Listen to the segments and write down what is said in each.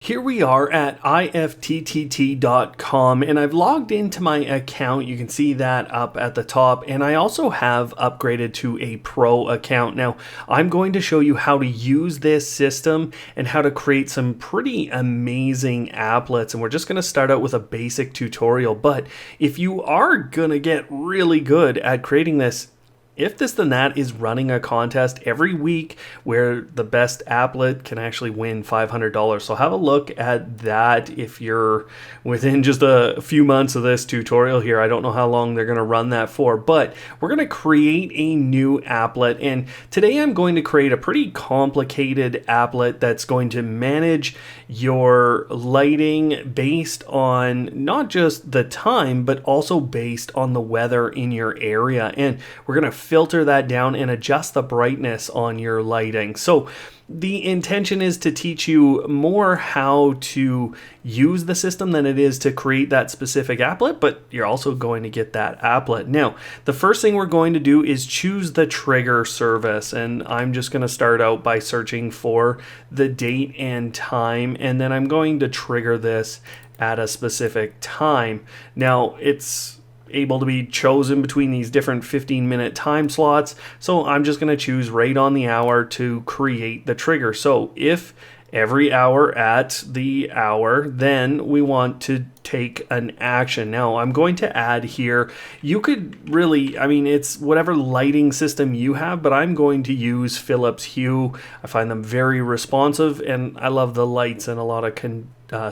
Here we are at IFTTT.com and I've logged into my account. You can see that up at the top, and I also have upgraded to a pro account. Now I'm going to show you how to use this system and how to create some pretty amazing applets, and we're just going to start out with a basic tutorial. But if you are going to get really good at creating this, If This Then That is running a contest every week where the best applet can actually win $500. So have a look at that if you're within just a few months of this tutorial here. I don't know how long they're going to run that for, but we're going to create a new applet. And today I'm going to create a pretty complicated applet that's going to manage your lighting based on not just the time, but also based on the weather in your area. And we're going to filter that down and adjust the brightness on your lighting. So the intention is to teach you more how to use the system than it is to create that specific applet, but you're also going to get that applet. Now, the first thing we're going to do is choose the trigger service, and I'm just going to start out by searching for the date and time, and then I'm going to trigger this at a specific time. Now, it's able to be chosen between these different 15-minute time slots. So I'm just going to choose right on the hour to create the trigger. So if every hour at the hour, then we want to take an action. Now I'm going to add here, you could really, it's whatever lighting system you have, but I'm going to use Philips Hue. I find them very responsive and I love the lights in a lot of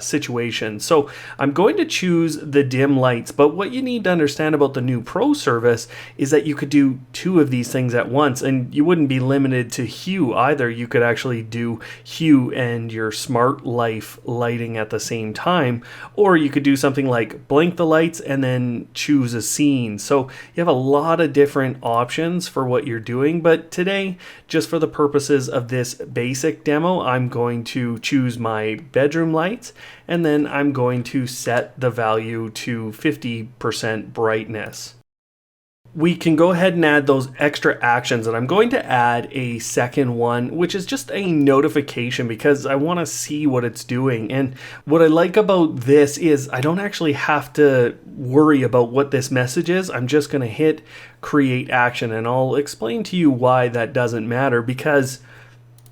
situations. So I'm going to choose the dim lights, but what you need to understand about the new Pro service is that you could do two of these things at once, and you wouldn't be limited to Hue either. You could actually do Hue and your Smart Life lighting at the same time, or you could do something like blink the lights and then choose a scene. So you have a lot of different options for what you're doing, but today, just for the purposes of this basic demo, I'm going to choose my bedroom lights, and then I'm going to set the value to 50% brightness. We can go ahead and add those extra actions, and I'm going to add a second one, which is just a notification because I want to see what it's doing. And what I like about this is I don't actually have to worry about what this message is. I'm just going to hit create action, and I'll explain to you why that doesn't matter, because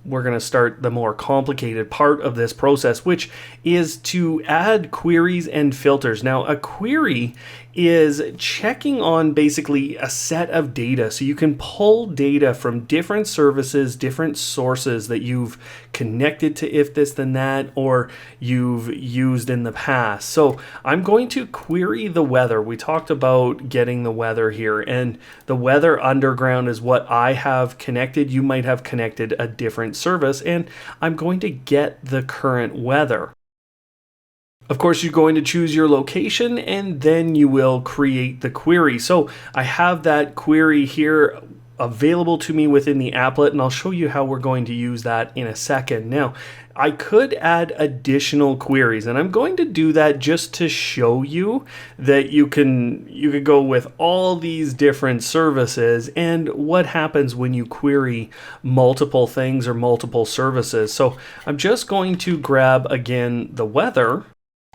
we're going to start the more complicated part of this process, which is to add queries and filters. Now, a query is checking on basically a set of data. So you can pull data from different services, different sources that you've connected to If This Then That, or you've used in the past. So I'm going to query the weather. We talked about getting the weather here, and the weather underground is what I have connected. You might have connected a different service, and I'm going to get the current weather. Of course, you're going to choose your location and then you will create the query. So I have that query here available to me within the applet, and I'll show you how we're going to use that in a second. Now, I could add additional queries, and I'm going to do that just to show you that you could go with all these different services and what happens when you query multiple things or multiple services. So I'm just going to grab again the weather.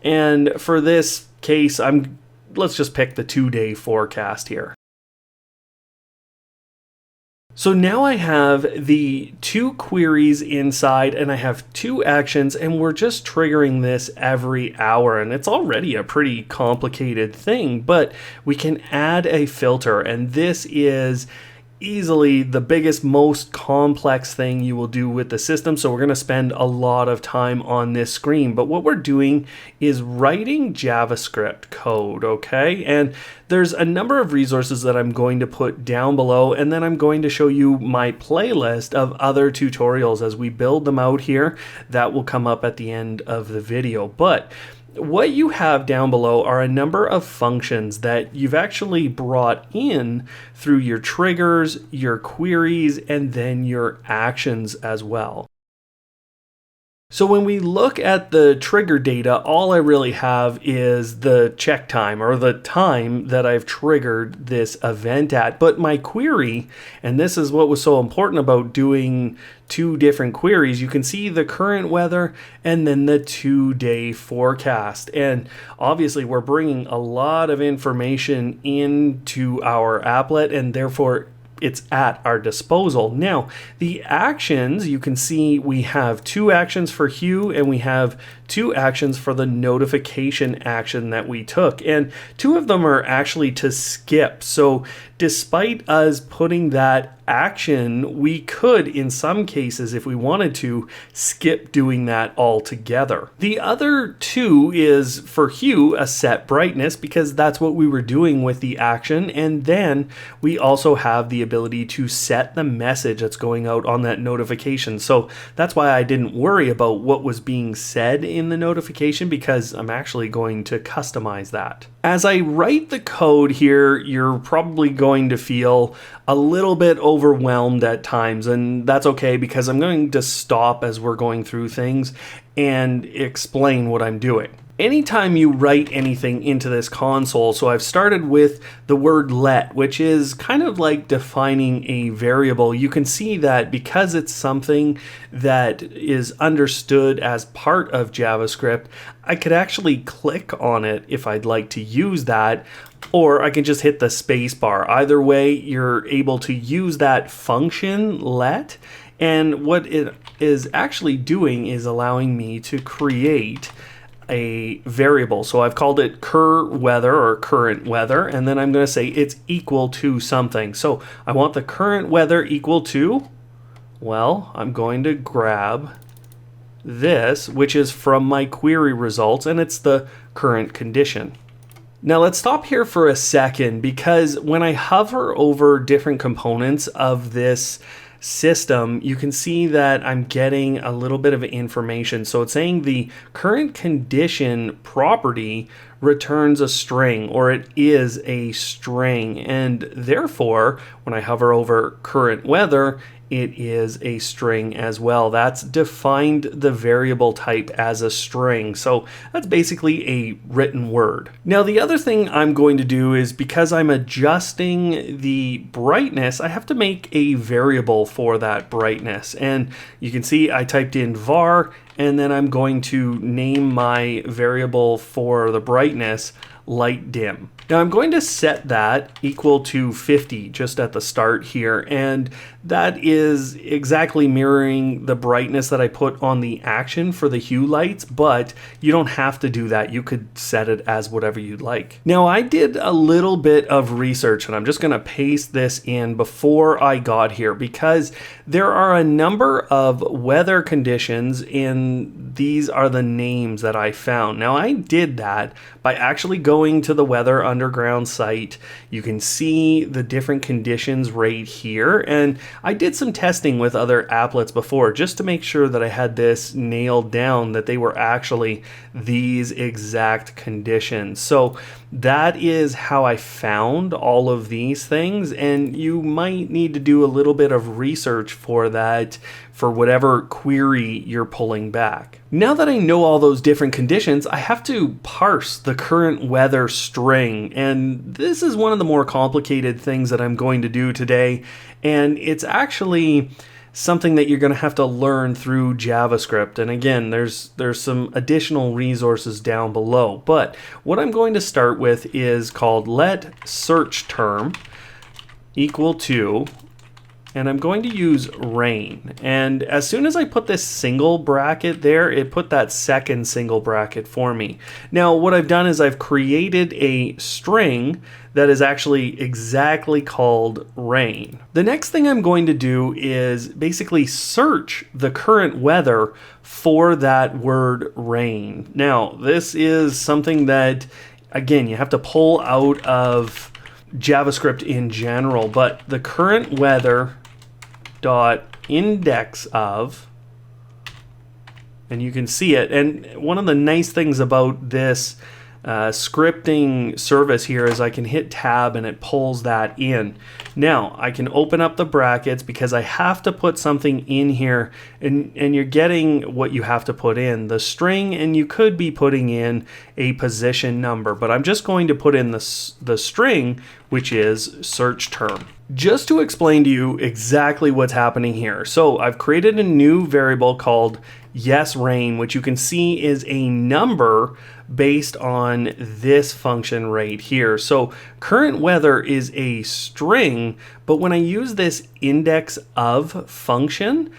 And for this case, let's just pick the 2-day forecast here. So now I have the two queries inside and I have two actions, and we're just triggering this every hour, and it's already a pretty complicated thing, but we can add a filter, and this is easily the biggest, most complex thing you will do with the system. So we're going to spend a lot of time on this screen, but what we're doing is writing JavaScript code, okay? And there's a number of resources that I'm going to put down below, and then I'm going to show you my playlist of other tutorials as we build them out here. That will come up at the end of the video. But what you have down below are a number of functions that you've actually brought in through your triggers, your queries, and then your actions as well. So when we look at the trigger data, all I really have is the check time, or the time that I've triggered this event at. But my query, and this is what was so important about doing two different queries, you can see the current weather and then the 2-day forecast. And obviously we're bringing a lot of information into our applet, and therefore it's at our disposal. Now, the actions, you can see we have 2 actions for hue, and we have 2 actions for the notification action that we took. And 2 of them are actually to skip. So despite us putting that action, we could, in some cases, if we wanted to, skip doing that altogether. The other 2 is for hue, a set brightness, because that's what we were doing with the action. And then we also have the ability to set the message that's going out on that notification. So that's why I didn't worry about what was being said in the notification, because I'm actually going to customize that. As I write the code here, you're probably going to feel a little bit overwhelmed at times, and that's okay, because I'm going to stop as we're going through things and explain what I'm doing. Anytime you write anything into this console, so I've started with the word let, which is kind of like defining a variable. You can see that because it's something that is understood as part of JavaScript, I could actually click on it if I'd like to use that, or I can just hit the space bar. Either way, you're able to use that function let, and what it is actually doing is allowing me to create a variable. So I've called it cur weather, or current weather, and then I'm going to say it's equal to something. So I want the current weather equal to, well, I'm going to grab this, which is from my query results, and it's the current condition. Now let's stop here for a second, because when I hover over different components of this system, you can see that I'm getting a little bit of information. So it's saying the current condition property returns a string, or it is a string, and therefore when I hover over current weather, it is a string as well. That's defined the variable type as a string. So that's basically a written word. Now the other thing I'm going to do is, because I'm adjusting the brightness, I have to make a variable for that brightness. And you can see I typed in var, and then I'm going to name my variable for the brightness light dim. Now I'm going to set that equal to 50 just at the start here, and that is exactly mirroring the brightness that I put on the action for the hue lights, but you don't have to do that. You could set it as whatever you'd like. Now I did a little bit of research, and I'm just going to paste this in before I got here, because there are a number of weather conditions, and these are the names that I found. Now I did that by actually going to the Weather Underground site. You can see the different conditions right here, and I did some testing with other applets before just to make sure that I had this nailed down, that they were actually these exact conditions. So that is how I found all of these things, and you might need to do a little bit of research for that, for whatever query you're pulling back. Now that I know all those different conditions, I have to parse the current weather string, and this is one of the more complicated things that I'm going to do today, and it's actually something that you're going to have to learn through JavaScript. And again, there's some additional resources down below, but what I'm going to start with is called let search term equal to, and I'm going to use rain. And as soon as I put this single bracket there, it put that second single bracket for me. Now what I've done is I've created a string that is actually exactly called rain. The next thing I'm going to do is basically search the current weather for that word rain. Now this is something that, again, you have to pull out of JavaScript in general, but the current weather dot index of, and you can see it. And one of the nice things about this scripting service here is I can hit tab and it pulls that in. Now I can open up the brackets because I have to put something in here, and you're getting what you have to put in, the string, and you could be putting in a position number, but I'm just going to put in the string, which is search term. Just to explain to you exactly what's happening here. So I've created a new variable called yesRain, which you can see is a number based on this function right here. So current weather is a string, but when I use this IndexOf function,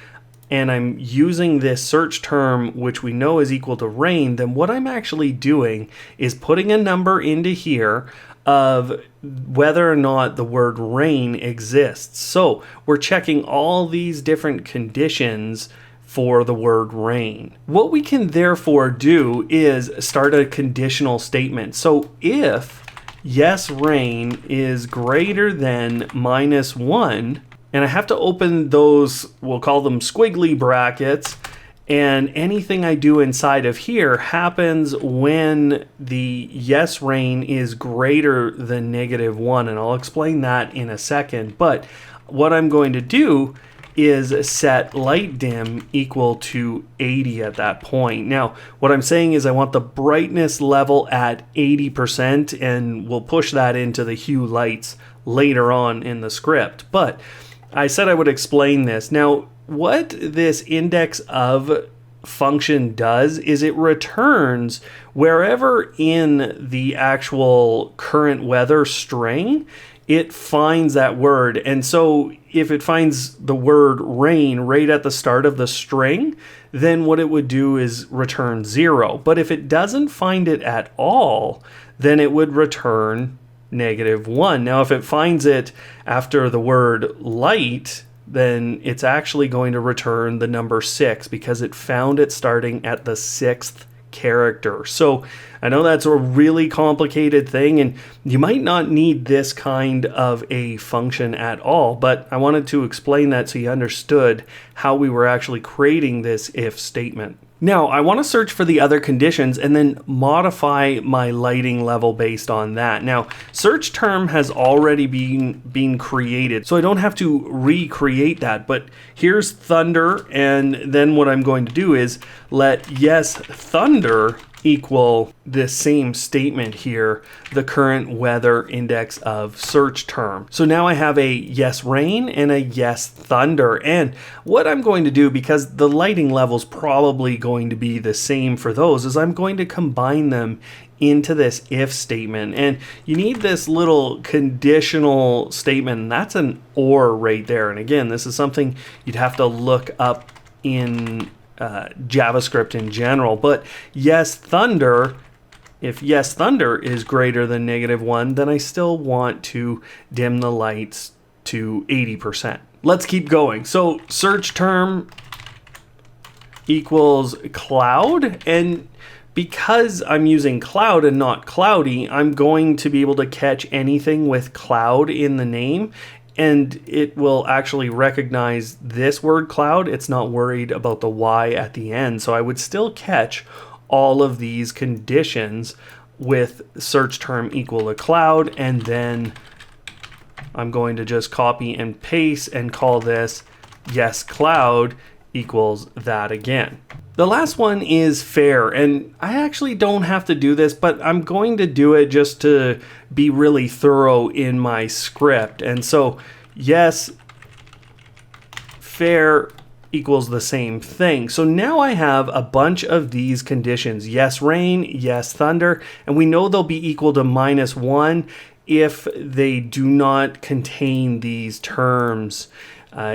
and I'm using this search term, which we know is equal to rain, then what I'm actually doing is putting a number into here of whether or not the word rain exists. So we're checking all these different conditions for the word rain. What we can therefore do is start a conditional statement. So if yesRain is greater than -1, and I have to open those, we'll call them squiggly brackets, and anything I do inside of here happens when the yesRain is greater than -1, and I'll explain that in a second. But what I'm going to do is set light dim equal to 80 at that point. Now, what I'm saying is I want the brightness level at 80%, and we'll push that into the hue lights later on in the script. But I said I would explain this. Now, what this IndexOf function does is it returns wherever in the actual current weather string it finds that word. And so if it finds the word rain right at the start of the string, then what it would do is return 0. But if it doesn't find it at all, then it would return -1. Now, if it finds it after the word light, then it's actually going to return the number 6 because it found it starting at the 6th character. So I know that's a really complicated thing, and you might not need this kind of a function at all, but I wanted to explain that so you understood how we were actually creating this if statement. Now, I want to search for the other conditions and then modify my lighting level based on that. Now, search term has already been created, so I don't have to recreate that, but here's thunder, and then what I'm going to do is let yesThunder equal the same statement here, the current weather IndexOf search term. So now I have a yesRain and a yesThunder, and what I'm going to do, because the lighting level is probably going to be the same for those, is I'm going to combine them into this if statement. And you need this little conditional statement, and that's an or right there. And again, this is something you'd have to look up in JavaScript in general. But yesThunder, if yesThunder is greater than -1, then I still want to dim the lights to 80%. Let's keep going. So search term equals cloud, and because I'm using cloud and not cloudy, I'm going to be able to catch anything with cloud in the name, and it will actually recognize this word cloud. It's not worried about the Y at the end. So I would still catch all of these conditions with search term equal to cloud, and then I'm going to just copy and paste and call this yesCloud equals that again. The last one is fair, and I actually don't have to do this, but I'm going to do it just to be really thorough in my script. And so yes, fair equals the same thing. So now I have a bunch of these conditions, yesRain, yesThunder, and we know they'll be equal to -1 if they do not contain these terms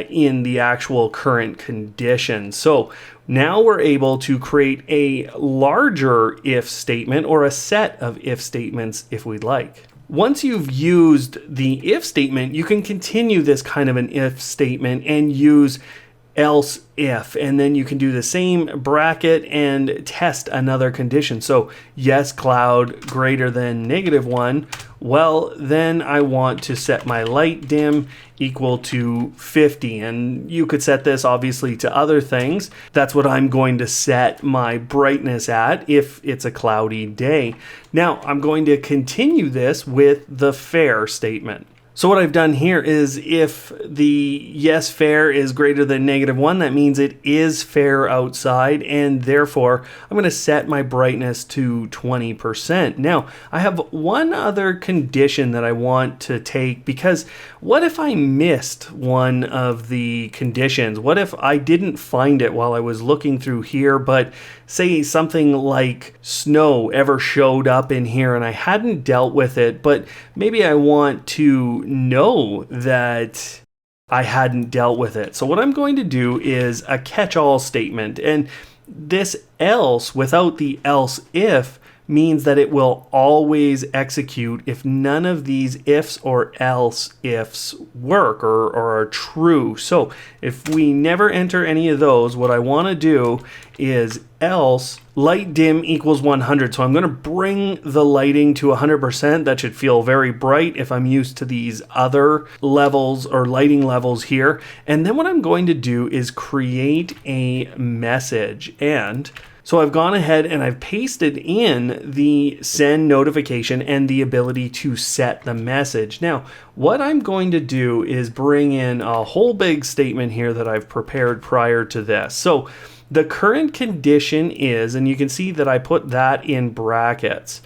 in the actual current condition. So now we're able to create a larger if statement, or a set of if statements if we'd like. Once you've used the if statement, you can continue this kind of an if statement and use else if, and then you can do the same bracket and test another condition. So yes, cloud greater than -1. Well, then I want to set my light dim equal to 50, and you could set this obviously to other things. That's what I'm going to set my brightness at if it's a cloudy day. Now I'm going to continue this with the fair statement. So what I've done here is if the yes fair is greater than -1, that means it is fair outside, and therefore I'm going to set my brightness to 20%. Now, I have one other condition that I want to take, because what if I missed one of the conditions? What if I didn't find it while I was looking through here, but say something like snow ever showed up in here and I hadn't dealt with it, but maybe I want to know that I hadn't dealt with it. So what I'm going to do is a catch-all statement, and this else without the else if means that it will always execute if none of these ifs or else ifs work or are true. So if we never enter any of those, what I want to do is else light dim equals 100. So I'm going to bring the lighting to 100%. That should feel very bright if I'm used to these other levels or lighting levels here. And then what I'm going to do is create a message. And so I've gone ahead and I've pasted in the send notification and the ability to set the message. Now, what I'm going to do is bring in a whole big statement here that I've prepared prior to this. So the current condition is, and you can see that I put that in brackets.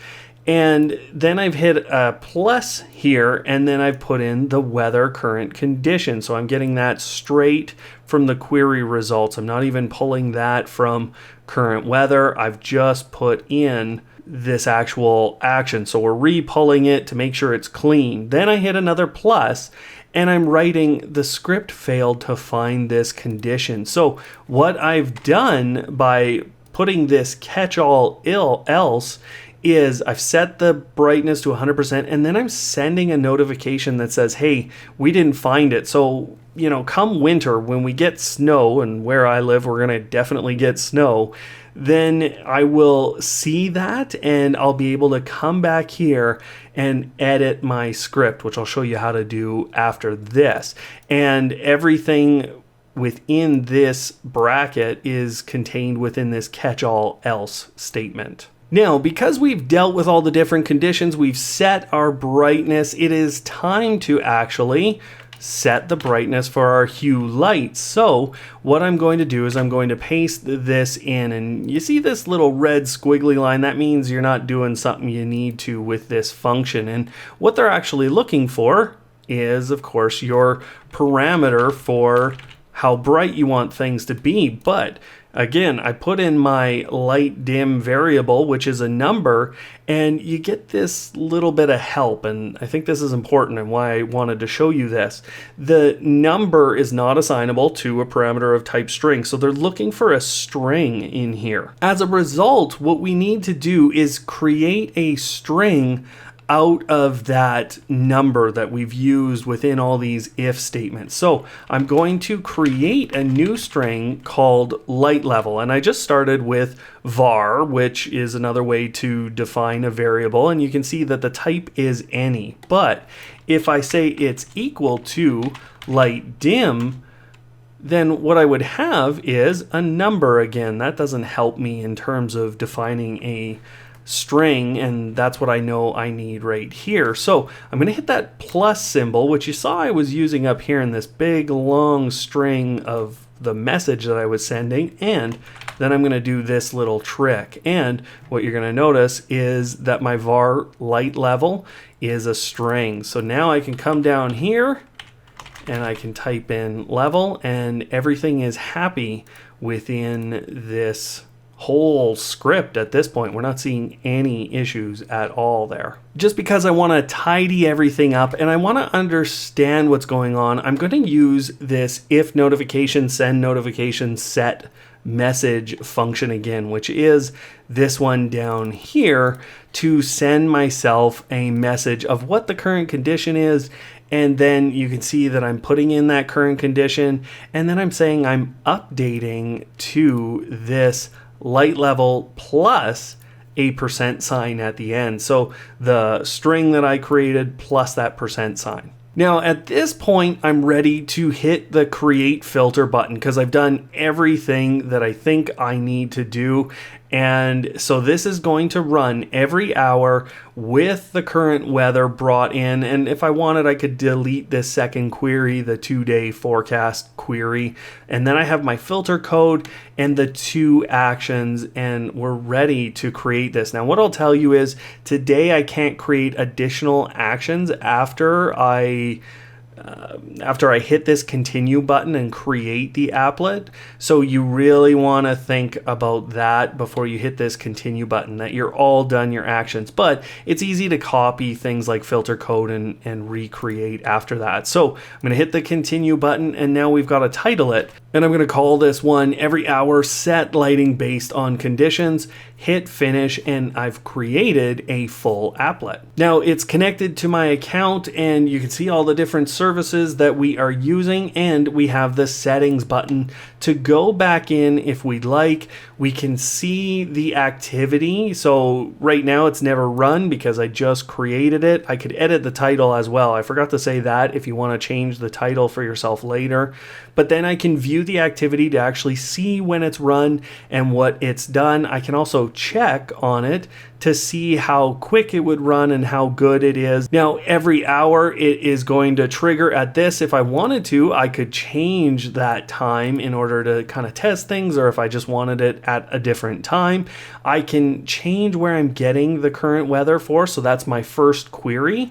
And then I've hit a plus here, and then I've put in the weather current condition. So I'm getting that straight from the query results. I'm not even pulling that from current weather. I've just put in this actual action. So we're re-pulling it to make sure it's clean. Then I hit another plus, and I'm writing the script failed to find this condition. So what I've done by putting this catch-all else is I've set the brightness to 100%, and then I'm sending a notification that says, hey, we didn't find it. So, you know, come winter, when we get snow, and where I live, we're going to definitely get snow, then I will see that, and I'll be able to come back here and edit my script, which I'll show you how to do after this. And everything within this bracket is contained within this catch-all else statement. Now, because we've dealt with all the different conditions, we've set our brightness, it is time to actually set the brightness for our hue lights. So what I'm going to do is I'm going to paste this in, and you see this little red squiggly line, that means you're not doing something you need to with this function. And what they're actually looking for is, of course, your parameter for how bright you want things to be. But again, I put in my light dim variable, which is a number, and you get this little bit of help, and I think this is important and why I wanted to show you this. The number is not assignable to a parameter of type string, so they're looking for a string in here. As a result, what we need to do is create a string out of that number that we've used within all these if statements. So I'm going to create a new string called light level, and I just started with var, which is another way to define a variable, and you can see that the type is any. But if I say it's equal to light dim, then what I would have is a number again. That doesn't help me in terms of defining a string, and that's what I know I need right here. So I'm going to hit that plus symbol, which you saw I was using up here in this big long string of the message that I was sending, and then I'm going to do this little trick. And what you're going to notice is that my var light level is a string. So now I can come down here and I can type in level, and everything is happy within this whole script at this point. We're not seeing any issues at all there. Just because I want to tidy everything up and I want to understand what's going on, I'm going to use this if notification, send notification, set message function again, which is this one down here, to send myself a message of what the current condition is And then you can see that I'm putting in that current condition, and then I'm saying I'm updating to this light level plus a percent sign at the end. So the string that I created plus that percent sign. Now at this point, I'm ready to hit the create filter button because I've done everything that I think I need to do. And so this is going to run every hour with the current weather brought in. And if I wanted, I could delete this second query, the 2-day forecast query. And then I have my filter code and the 2 actions, and we're ready to create this. Now, what I'll tell you is today I can't create additional actions after I hit this continue button and create the applet. So you really want to think about that before you hit this continue button, that you're all done your actions. But it's easy to copy things like filter code and recreate after that. So I'm going to hit the continue button, and now we've got to title it. And I'm going to call this one every hour set lighting based on conditions, hit finish, and I've created a full applet. Now it's connected to my account, and you can see all the different services that we are using, and we have the settings button to go back in if we'd like. We can see the activity. So right now it's never run because I just created it. I could edit the title as well. I forgot to say that if you want to change the title for yourself later. But then I can view the activity to actually see when it's run and what it's done. I can also check on it to see how quick it would run and how good it is. Now, every hour it is going to trigger at this. If I wanted to, I could change that time in order to kind of test things, or if I just wanted it at a different time, I can change where I'm getting the current weather for. So that's my first query.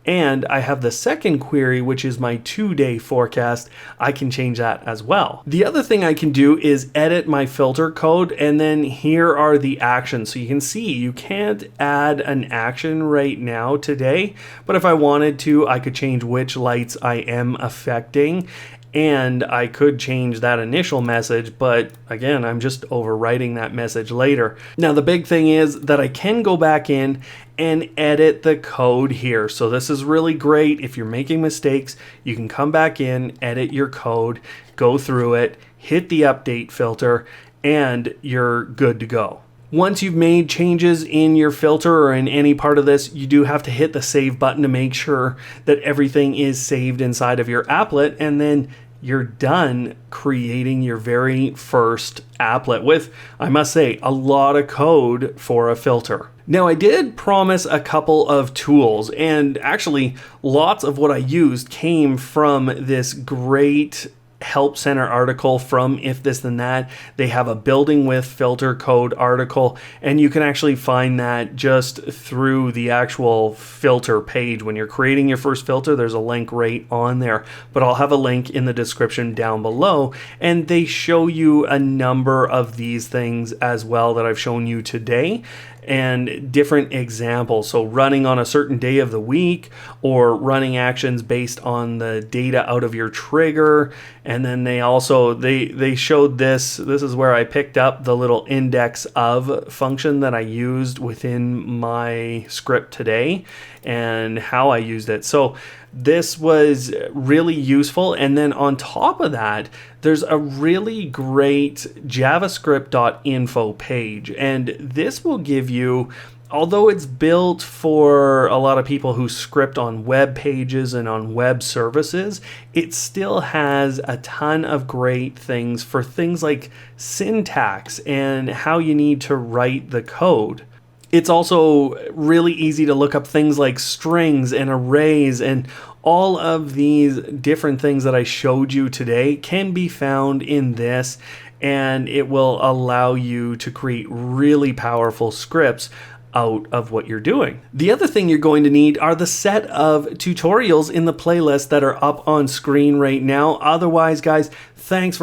And I have the second query, which is my 2-day forecast. I can change that as well. The other thing I can do is edit my filter code, and then here are the actions. So you can see you can't add an action right now today, but if I wanted to, I could change which lights I am affecting. And I could change that initial message, but again, I'm just overwriting that message later. Now, the big thing is that I can go back in and edit the code here. So this is really great. If you're making mistakes, you can come back in, edit your code, go through it, hit the update filter, and you're good to go. Once you've made changes in your filter or in any part of this, you do have to hit the save button to make sure that everything is saved inside of your applet, and then you're done creating your very first applet with, I must say, a lot of code for a filter. Now, I did promise a couple of tools, and actually lots of what I used came from this great Help Center article from If This Then That. They have a building with filter code article, and you can actually find that just through the actual filter page. When you're creating your first filter, there's a link right on there, but I'll have a link in the description down below, and they show you a number of these things as well that I've shown you today, and different examples. So running on a certain day of the week, or running actions based on the data out of your trigger. And then they also, they showed this is where I picked up the little IndexOf function that I used within my script today and how I used it. So this was really useful. And then on top of that, there's a really great javascript.info page. And this will give you, although it's built for a lot of people who script on web pages and on web services, it still has a ton of great things for things like syntax and how you need to write the code. It's also really easy to look up things like strings and arrays, and all of these different things that I showed you today can be found in this, and it will allow you to create really powerful scripts out of what you're doing. The other thing you're going to need are the set of tutorials in the playlist that are up on screen right now. Otherwise, guys, thanks for